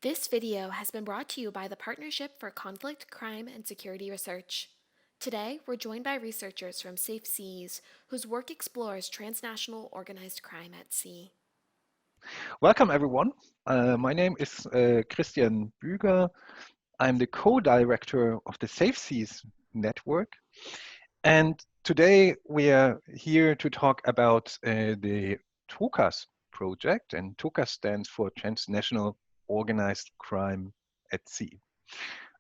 This video has been brought to you by the Partnership for Conflict, Crime, and Security Research. Today, we're joined by researchers from Safe Seas, whose work explores transnational organized crime at sea. Welcome, everyone. My name is Christian Bueger. I'm the co-director of the Safe Seas network. And today we are here to talk about the TOCAS project. And TOCAS stands for Transnational Organized Crime at Sea.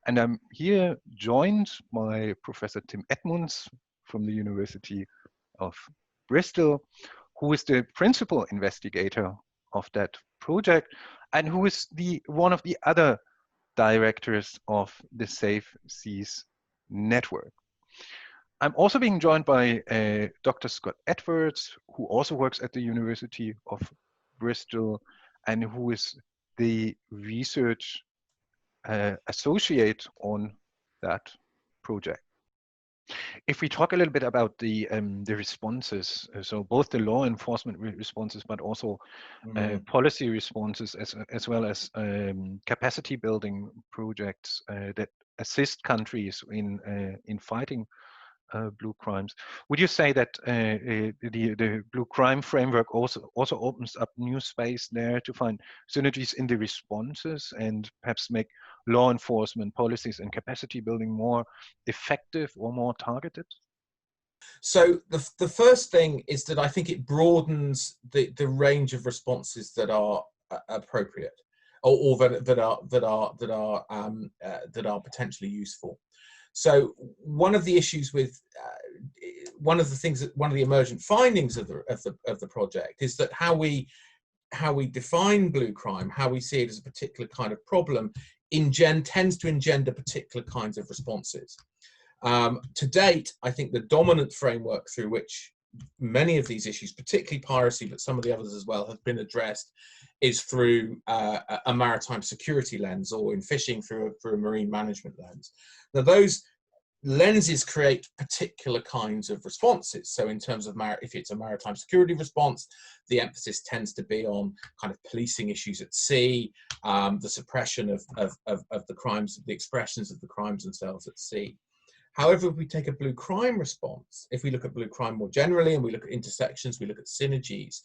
And I'm here joined by Professor Tim Edmunds from the University of Bristol, who is the principal investigator of that project and who is one of the other directors of the Safe Seas network. I'm also being joined by Dr. Scott Edwards, who also works at the University of Bristol and who is the research associate on that project. If we talk a little bit about the responses, so both the law enforcement responses, but also policy responses, as well as capacity building projects that assist countries in fighting blue crimes. Would you say that the blue crime framework also opens up new space there to find synergies in the responses and perhaps make law enforcement policies and capacity building more effective or more targeted? So the first thing is that I think it broadens the range of responses that are appropriate or that are potentially useful. So one of the issues with one of the emergent findings of the project is that how we define blue crime, how we see it as a particular kind of problem, tends to engender particular kinds of responses. To date, I think the dominant framework through which many of these issues, particularly piracy, but some of the others as well, have been addressed is through a maritime security lens, or in fishing through a marine management lens. Now, those lenses create particular kinds of responses. So in terms of if it's a maritime security response, the emphasis tends to be on kind of policing issues at sea, the suppression of the crimes, the expressions of the crimes themselves at sea. However, if we take a blue crime response, if we look at blue crime more generally and we look at intersections, we look at synergies,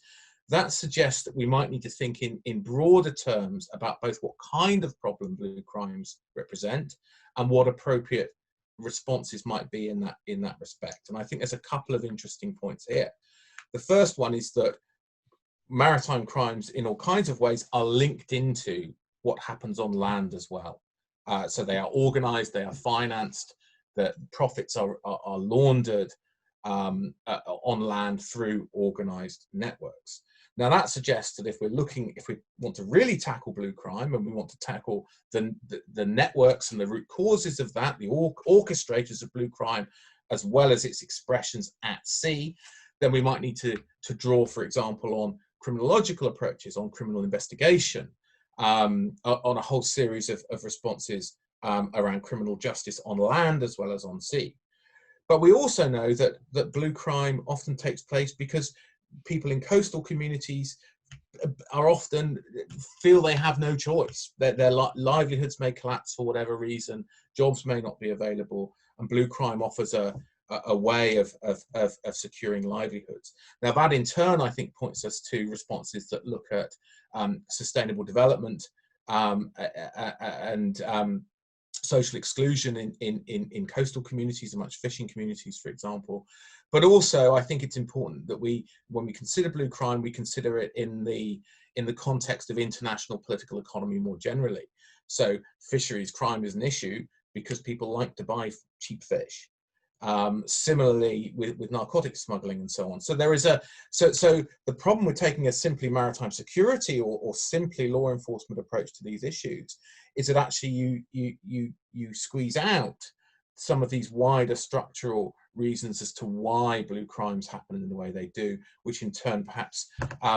that suggests that we might need to think in broader terms about both what kind of problem blue crimes represent and what appropriate responses might be in that respect. And I think there's a couple of interesting points here. The first one is that maritime crimes in all kinds of ways are linked into what happens on land as well. So they are organized, they are financed, the profits are laundered on land through organized networks. Now that suggests that if we want to really tackle blue crime and we want to tackle the networks and the root causes of that, the orchestrators of blue crime, as well as its expressions at sea, then we might need to draw, for example, on criminological approaches, on criminal investigation, on a whole series of responses around criminal justice on land as well as on sea. But we also know that blue crime often takes place because people in coastal communities are often feel they have no choice. Their livelihoods may collapse for whatever reason, jobs may not be available, and blue crime offers a way of securing livelihoods. Now that in turn, I think, points us to responses that look at sustainable development and social exclusion in coastal communities and much fishing communities, for example. But also, I think it's important that when we consider blue crime, we consider it in the context of international political economy more generally. So fisheries crime is an issue because people like to buy cheap fish. Similarly with narcotic smuggling and so on. So there is so the problem with taking a simply maritime security or simply law enforcement approach to these issues is that actually you squeeze out some of these wider structural reasons as to why blue crimes happen in the way they do, which in turn perhaps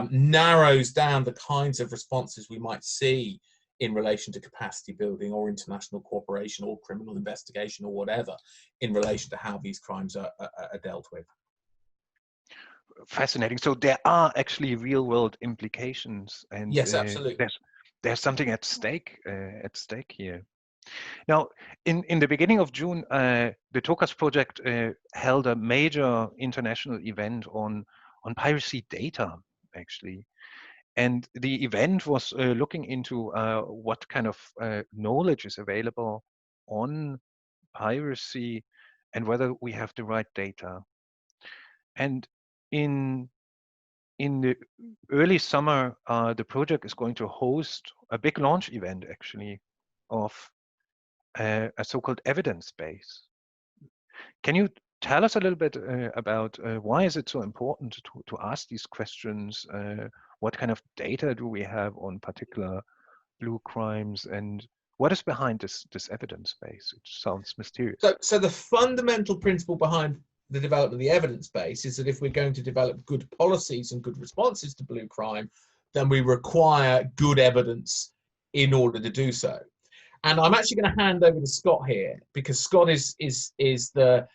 narrows down the kinds of responses we might see in relation to capacity building or international cooperation or criminal investigation or whatever in relation to how these crimes are dealt with. Fascinating. So there are actually real world implications. And yes, absolutely. there's something at stake here. Now, in the beginning of June, the TOCAS project held a major international event on piracy data, actually. And the event was looking into what kind of knowledge is available on piracy and whether we have the right data. And in the early summer, the project is going to host a big launch event, actually, of a so-called evidence base. Can you tell us a little bit about why is it so important to ask these questions? What kind of data do we have on particular blue crimes, and what is behind this evidence base? It sounds mysterious. So the fundamental principle behind the development of the evidence base is that if we're going to develop good policies and good responses to blue crime, then we require good evidence in order to do so. And I'm actually going to hand over to Scott here, because Scott is the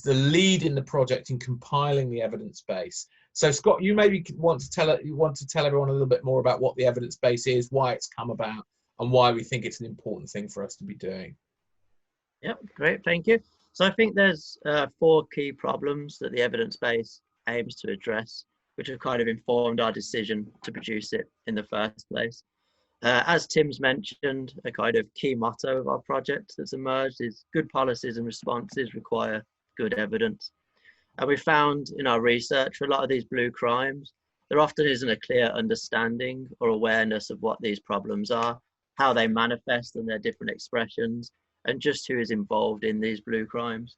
lead in the project in compiling the evidence base. So Scott, you maybe want to tell everyone a little bit more about what the evidence base is, why it's come about, and why we think it's an important thing for us to be doing. Yep, great, thank you. So I think there's 4 key problems that the evidence base aims to address, which have kind of informed our decision to produce it in the first place. As Tim's mentioned, a kind of key motto of our project that's emerged is good policies and responses require good evidence. And we found in our research for a lot of these blue crimes, there often isn't a clear understanding or awareness of what these problems are, how they manifest and their different expressions, and just who is involved in these blue crimes.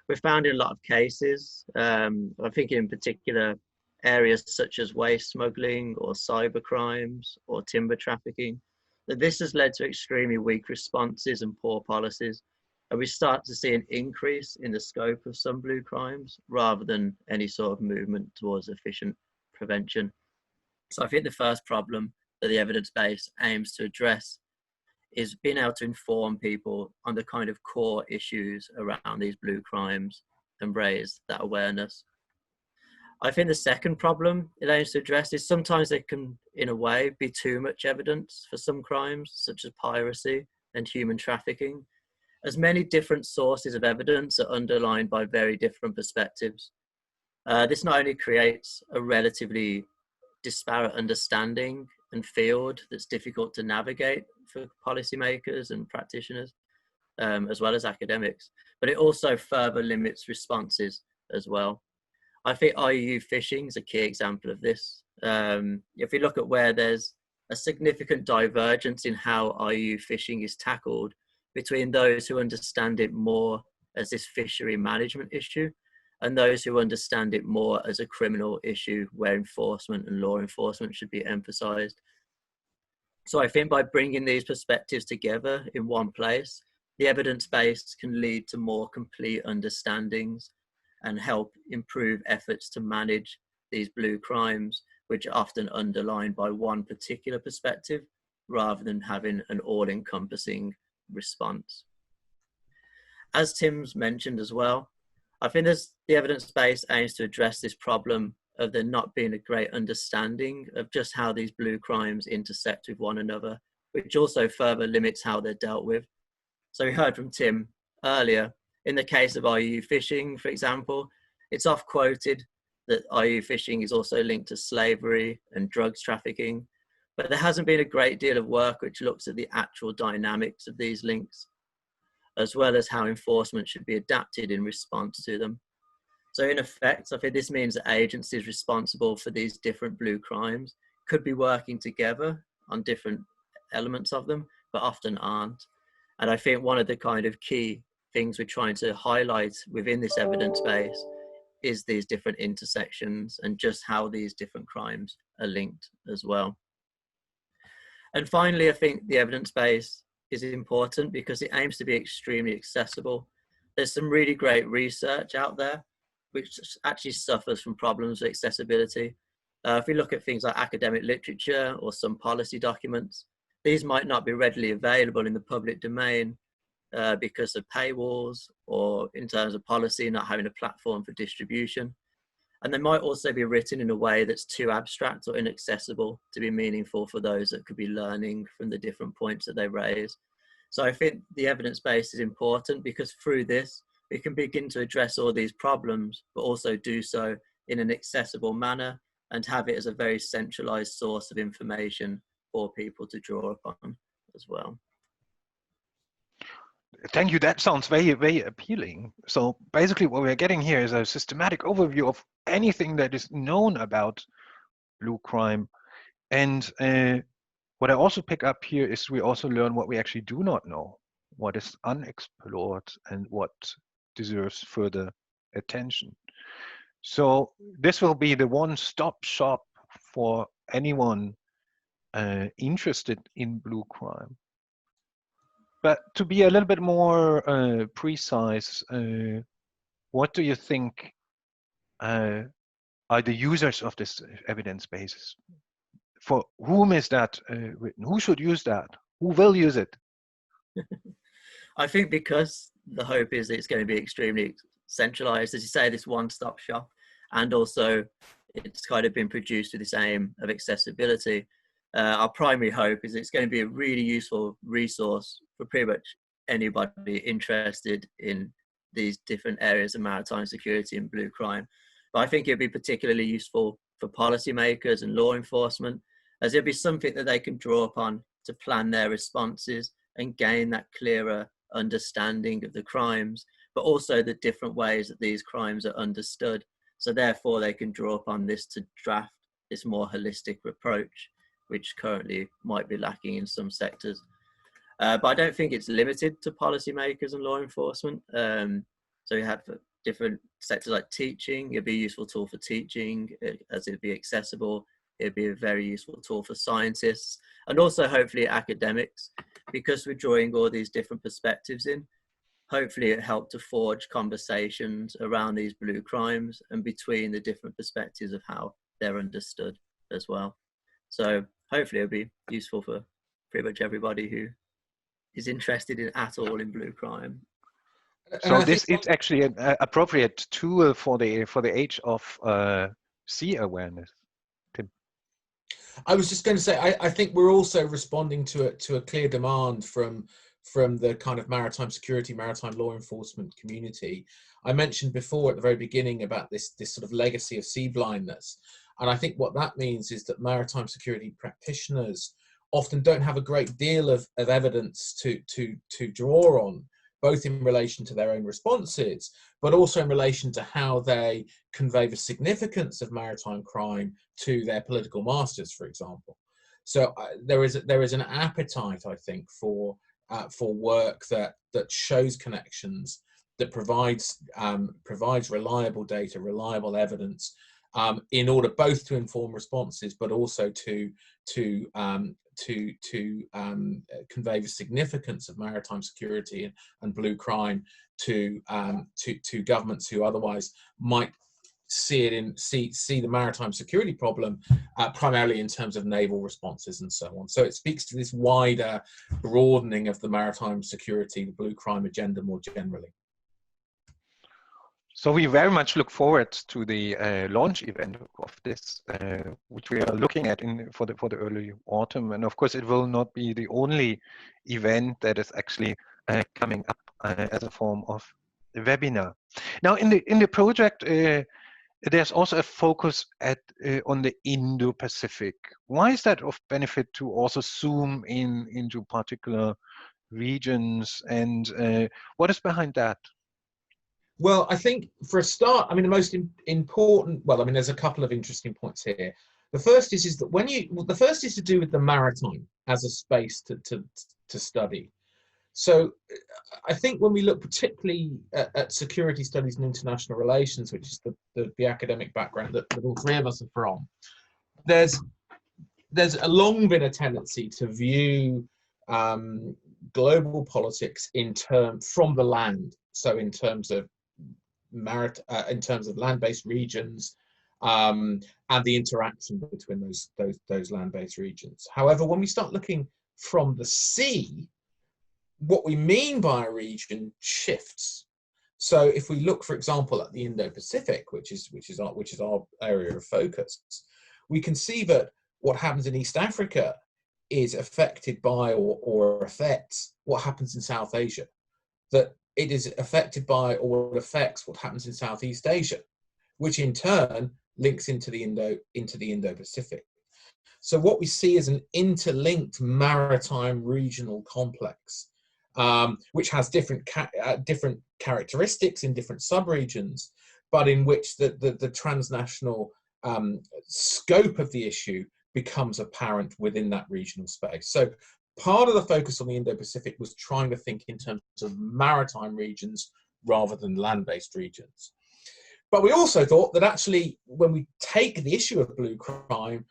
We found in a lot of cases, I think in particular areas such as waste smuggling or cyber crimes or timber trafficking, that this has led to extremely weak responses and poor policies. And we start to see an increase in the scope of some blue crimes rather than any sort of movement towards efficient prevention. So I think the first problem that the evidence base aims to address is being able to inform people on the kind of core issues around these blue crimes and raise that awareness. I think the second problem it aims to address is sometimes there can, in a way, be too much evidence for some crimes, such as piracy and human trafficking, as many different sources of evidence are underlined by very different perspectives. This not only creates a relatively disparate understanding and field that's difficult to navigate for policymakers and practitioners, as well as academics, but it also further limits responses as well. I think IUU fishing is a key example of this. If we look at where there's a significant divergence in how IUU fishing is tackled between those who understand it more as this fishery management issue and those who understand it more as a criminal issue where enforcement and law enforcement should be emphasized. So I think by bringing these perspectives together in one place, the evidence base can lead to more complete understandings and help improve efforts to manage these blue crimes, which are often underlined by one particular perspective rather than having an all-encompassing response. As Tim's mentioned as well, I think the evidence base aims to address this problem of there not being a great understanding of just how these blue crimes intersect with one another, which also further limits how they're dealt with. So we heard from Tim earlier, in the case of IUU fishing, for example, it's oft quoted that IUU fishing is also linked to slavery and drugs trafficking, but there hasn't been a great deal of work which looks at the actual dynamics of these links, as well as how enforcement should be adapted in response to them. So in effect, I think this means that agencies responsible for these different blue crimes could be working together on different elements of them, but often aren't. And I think one of the kind of key things we're trying to highlight within this evidence base is these different intersections and just how these different crimes are linked as well. And finally, I think the evidence base is important because it aims to be extremely accessible. There's some really great research out there which actually suffers from problems with accessibility. If we look at things like academic literature or some policy documents, these might not be readily available in the public domain because of paywalls or in terms of policy not having a platform for distribution. And they might also be written in a way that's too abstract or inaccessible to be meaningful for those that could be learning from the different points that they raise. So I think the evidence base is important because through this, we can begin to address all these problems, but also do so in an accessible manner and have it as a very centralized source of information for people to draw upon as well. Thank you. That sounds very, very appealing. So basically what we're getting here is a systematic overview of anything that is known about blue crime. And what I also pick up here is we also learn what we actually do not know, what is unexplored and what deserves further attention. So this will be the one-stop shop for anyone interested in blue crime. But to be a little bit more precise, what do you think are the users of this evidence base? For whom is that written? Who should use that? Who will use it? I think because the hope is that it's going to be extremely centralized, as you say, this one-stop shop, and also it's kind of been produced with this aim of accessibility. Our primary hope is it's going to be a really useful resource for pretty much anybody interested in these different areas of maritime security and blue crime. But I think it'd be particularly useful for policymakers and law enforcement, as it'll be something that they can draw upon to plan their responses and gain that clearer understanding of the crimes, but also the different ways that these crimes are understood. So therefore they can draw upon this to draft this more holistic approach, which currently might be lacking in some sectors. But I don't think it's limited to policymakers and law enforcement. So you have different sectors like teaching. It'd be a useful tool for teaching, as it'd be accessible. It'd be a very useful tool for scientists and also hopefully academics, because we're drawing all these different perspectives in. Hopefully it helped to forge conversations around these blue crimes and between the different perspectives of how they're understood as well. So hopefully it'll be useful for pretty much everybody who is interested in at all in blue crime. So this is actually an appropriate tool for the age of sea awareness. Tim. I was just going to say, I think we're also responding to a clear demand from the kind of maritime security, maritime law enforcement community. I mentioned before at the very beginning about this sort of legacy of sea blindness. And I think what that means is that maritime security practitioners often don't have a great deal of evidence to draw on, both in relation to their own responses, but also in relation to how they convey the significance of maritime crime to their political masters, for example. So there is an appetite, I think, for work that shows connections, that provides reliable data, reliable evidence, in order both to inform responses, but also to convey the significance of maritime security and blue crime to governments who otherwise might see the maritime security problem primarily in terms of naval responses and so on. So it speaks to this wider broadening of the maritime security, the blue crime agenda more generally. So we very much look forward to the launch event of this, which we are looking at for the early autumn. And of course, it will not be the only event that is actually coming up as a form of a webinar. Now, in the project, there's also a focus on the Indo-Pacific. Why is that of benefit to also zoom into particular regions, and what is behind that? Well, I think for a start, I mean, the most important, well, I mean, there's a couple of interesting points here. The first is that the first is to do with the maritime as a space to study. So I think when we look particularly at security studies and international relations, which is the academic background that all three of us are from, there's long been a tendency to view global politics from the land. So in terms of land-based regions and the interaction between those land-based regions. However, when we start looking from the sea, what we mean by a region shifts. So if we look, for example, at the Indo-Pacific, which is our area of focus, we can see that what happens in East Africa is affected by or affects what happens in South Asia. That it is affected by or affects what happens in Southeast Asia, which in turn links into the Indo-Pacific. So what we see is an interlinked maritime regional complex, which has different characteristics in different subregions, but in which the transnational scope of the issue becomes apparent within that regional space. So part of the focus on the Indo-Pacific was trying to think in terms of maritime regions rather than land-based regions. But we also thought that actually, when we take the issue of blue crime,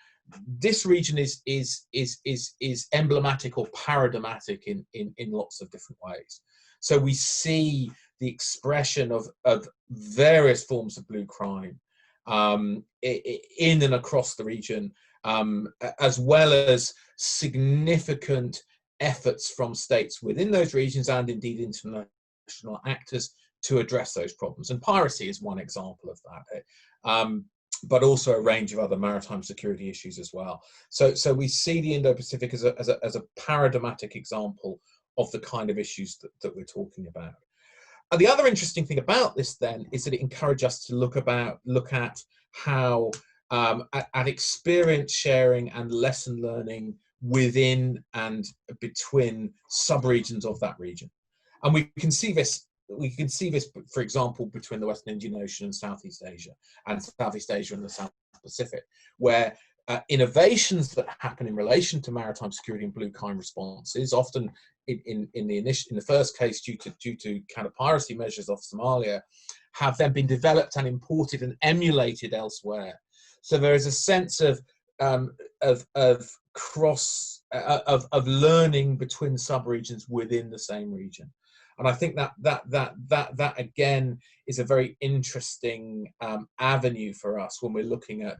this region is emblematic or paradigmatic in lots of different ways. So we see the expression of various forms of blue crime in and across the region, as well as significant efforts from states within those regions and indeed international actors to address those problems. And piracy is one example of that. But also a range of other maritime security issues as well. So we see the Indo-Pacific as a paradigmatic example of the kind of issues that we're talking about. And the other interesting thing about this then is that it encouraged us to look at how at experience sharing and lesson learning within and between subregions of that region. And we can see this, for example, between the Western Indian Ocean and Southeast Asia and the South Pacific, where innovations that happen in relation to maritime security and blue crime responses, often in the first case due to counter-piracy measures off Somalia, have then been developed and imported and emulated elsewhere. So there is a sense of learning between subregions within the same region. And I think that again is a very interesting avenue for us when we're looking at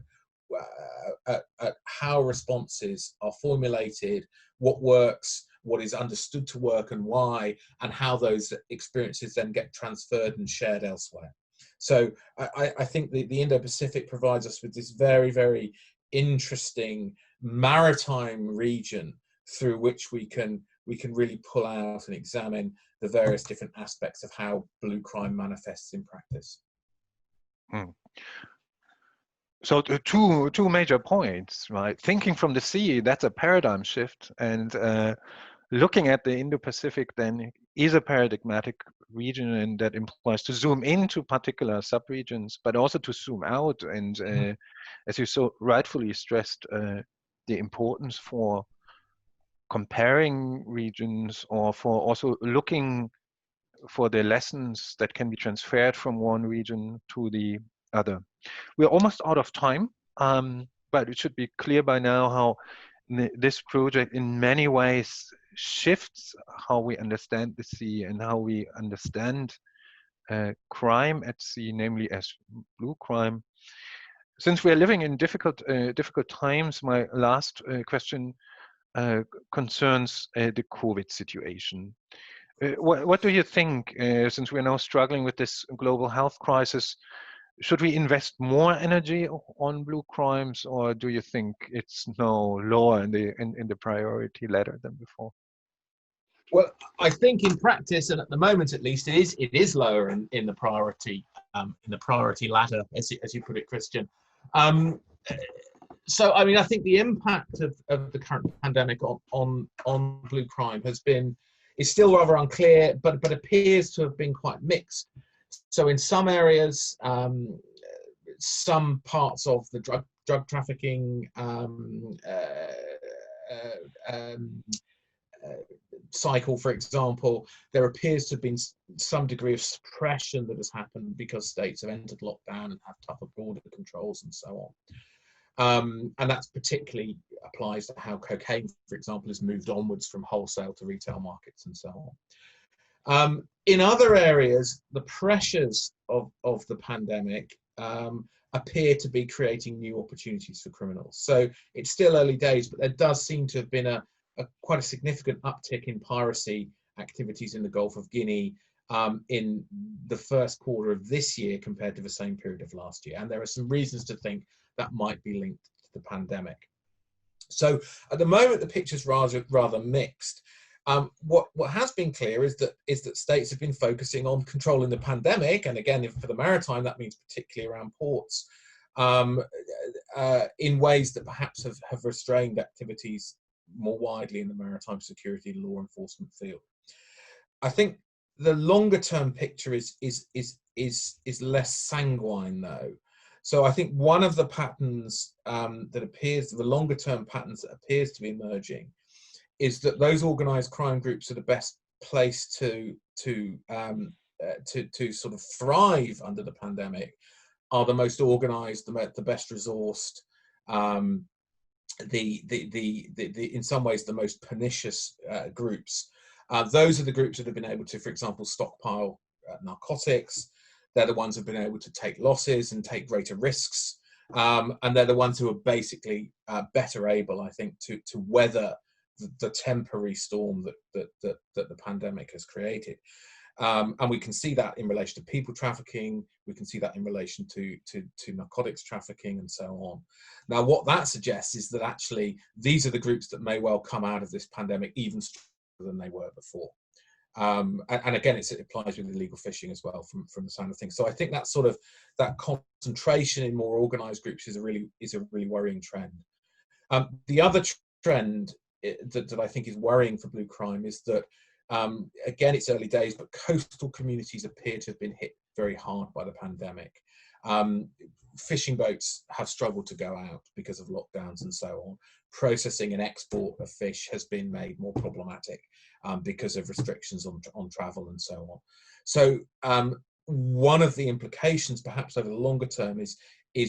how responses are formulated, what works, what is understood to work and why, and how those experiences then get transferred and shared elsewhere. So I think the Indo-Pacific provides us with this very, very interesting maritime region through which we can really pull out and examine the various different aspects of how blue crime manifests in practice. So two major points, right? Thinking from the sea, that's a paradigm shift, and looking at the Indo-Pacific then is a paradigmatic region, and that implies to zoom into particular subregions, but also to zoom out. And as you so rightfully stressed, the importance for comparing regions, or for also looking for the lessons that can be transferred from one region to the other. We're almost out of time, but it should be clear by now how this project in many ways shifts how we understand the sea and how we understand crime at sea, namely as blue crime. Since we are living in difficult times, my last question concerns the COVID situation. What do you think, since we're now struggling with this global health crisis, should we invest more energy on blue crimes, or do you think it's now lower in the priority ladder than before? Well, I think in practice, and at the moment at least, it is lower in the priority ladder, as you put it, Christian. So I mean, I think the impact of the current pandemic on blue crime is still rather unclear, but appears to have been quite mixed. So in some areas, some parts of the drug trafficking cycle, for example, there appears to have been some degree of suppression that has happened because states have entered lockdown and have tougher border controls and so on. And that's particularly applies to how cocaine, for example, has moved onwards from wholesale to retail markets and so on. In other areas, the pressures of the pandemic appear to be creating new opportunities for criminals. So it's still early days, but there does seem to have been quite a significant uptick in piracy activities in the Gulf of Guinea, in the first quarter of this year compared to the same period of last year. And there are some reasons to think that might be linked to the pandemic. So at the moment, the picture's rather mixed. What has been clear is that states have been focusing on controlling the pandemic, and again, for the maritime, that means particularly around ports, in ways that perhaps have restrained activities more widely in the maritime security law enforcement field. I think the longer term picture is less sanguine, though. So I think one of the patterns the longer term patterns that appears to be emerging, is that those organised crime groups are the best placed to sort of thrive under the pandemic, are the most organised, the best resourced, in some ways the most pernicious groups. Those are the groups that have been able to, for example, stockpile narcotics. They're the ones who've been able to take losses and take greater risks, and they're the ones who are basically better able, I think, to weather the temporary storm that the pandemic has created. And we can see that in relation to people trafficking. We can see that in relation to narcotics trafficking and so on. Now, what that suggests is that actually these are the groups that may well come out of this pandemic even stronger than they were before. And again, it applies with illegal fishing as well, from the sound of things. So I think that concentration in more organised groups is a really worrying trend. The other trend that I think is worrying for blue crime is that, again, it's early days, but coastal communities appear to have been hit very hard by the pandemic. Fishing boats have struggled to go out because of lockdowns and so on. Processing and export of fish has been made more problematic because of restrictions on travel and so on. So one of the implications, perhaps over the longer term, is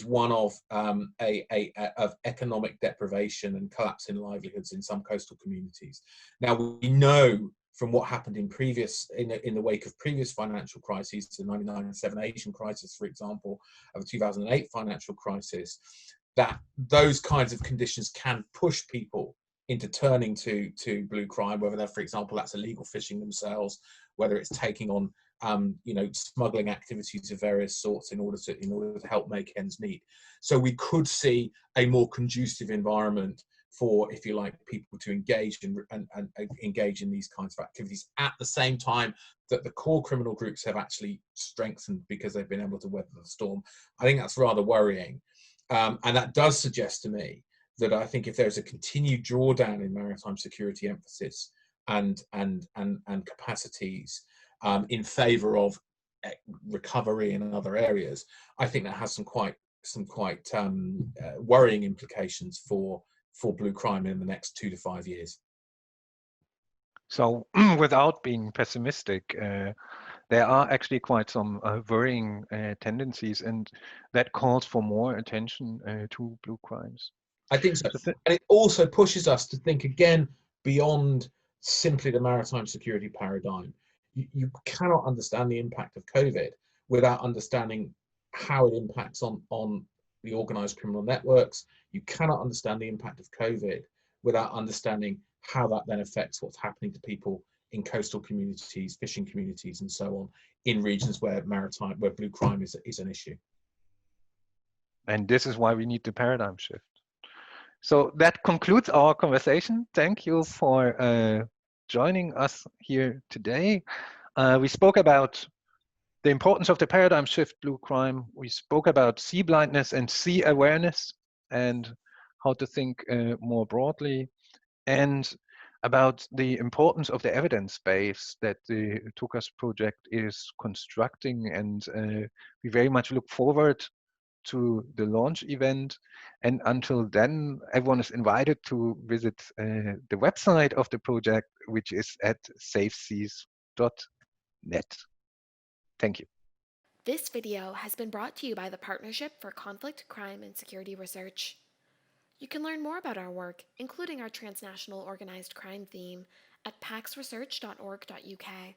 one of of economic deprivation and collapse in livelihoods in some coastal communities. Now, we know from what happened in the wake of previous financial crises, the 1997 Asian crisis, for example, of the 2008 financial crisis, that those kinds of conditions can push people into turning to blue crime, whether they're, for example, that's illegal fishing themselves, whether it's taking on smuggling activities of various sorts in order to help make ends meet. So we could see a more conducive environment for, if you like, people to engage and engage in these kinds of activities at the same time that the core criminal groups have actually strengthened because they've been able to weather the storm. I think that's rather worrying, and that does suggest to me that I think if there's a continued drawdown in maritime security emphasis and capacities in favour of recovery in other areas, I think that has some quite worrying implications for blue crime in the next 2 to 5 years. So without being pessimistic, there are actually quite some worrying tendencies, and that calls for more attention to blue crimes. I think so. And it also pushes us to think again beyond simply the maritime security paradigm. You cannot understand the impact of COVID without understanding how it impacts on the organised criminal networks. You cannot understand the impact of COVID without understanding how that then affects what's happening to people in coastal communities, fishing communities, and so on, in regions where blue crime is an issue. And this is why we need the paradigm shift. So that concludes our conversation. Thank you for joining us here today. We spoke about the importance of the paradigm shift, blue crime. We spoke about sea blindness and sea awareness and how to think more broadly, and about the importance of the evidence base that the TOCAS project is constructing. And we very much look forward to the launch event. And until then, everyone is invited to visit the website of the project, which is at safeseas.net. Thank you. This video has been brought to you by the Partnership for Conflict, Crime, and Security Research. You can learn more about our work, including our transnational organized crime theme, at pacsresearch.org.uk.